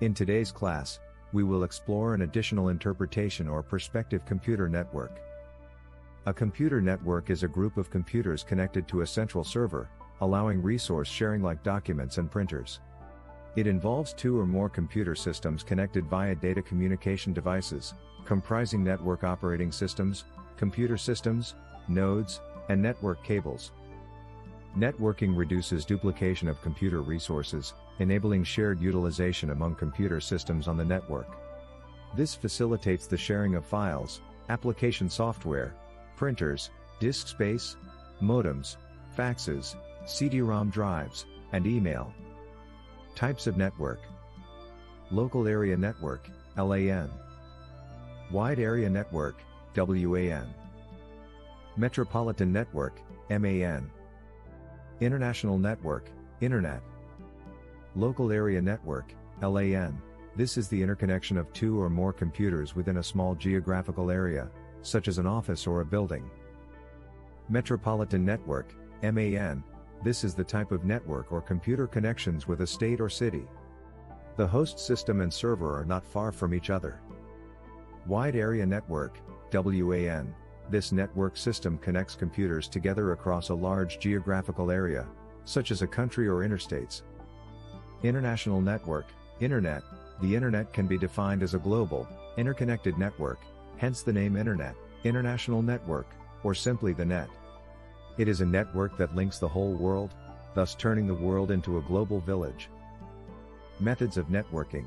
In today's class, we will explore an additional interpretation or perspective computer network. A computer network is a group of computers connected to a central server, allowing resource sharing like documents and printers. It involves two or more computer systems connected via data communication devices, comprising network operating systems, computer systems, nodes, and network cables. Networking reduces duplication of computer resources, enabling shared utilization among computer systems on the network. This facilitates the sharing of files, application software, printers, disk space, modems, faxes, CD-ROM drives, and email. Types of network: Local Area Network, LAN. Wide Area Network, WAN. Metropolitan Network, MAN. International Network, Internet. Local Area Network, LAN. This is the interconnection of two or more computers within a small geographical area, such as an office or a building. Metropolitan Network, MAN. This is the type of network or computer connections with a state or city. The host system and server are not far from each other. Wide Area Network, WAN. This network system connects computers together across a large geographical area, such as a country or interstates. International Network, Internet. The Internet can be defined as a global, interconnected network, hence the name Internet, International Network, or simply the net. It is a network that links the whole world, thus turning the world into a global village. Methods of networking: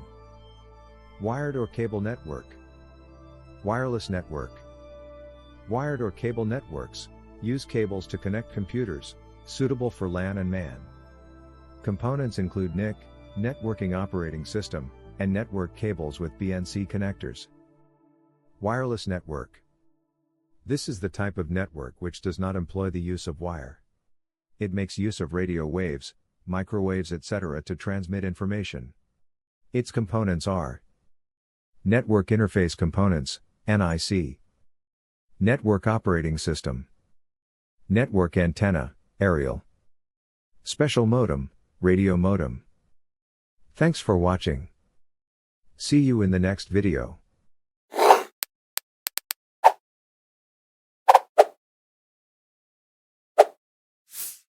Wired or cable network. Wireless network. Wired or cable networks use cables to connect computers, suitable for LAN and MAN. Components include NIC, networking operating system, and network cables with BNC connectors. Wireless network. This is the type of network which does not employ the use of wire. It makes use of radio waves, microwaves, etc. to transmit information. Its components are: Network Interface Components, NIC. Network Operating System. Network Antenna, aerial. Special Modem, radio modem. Thanks for watching. See you in the next video.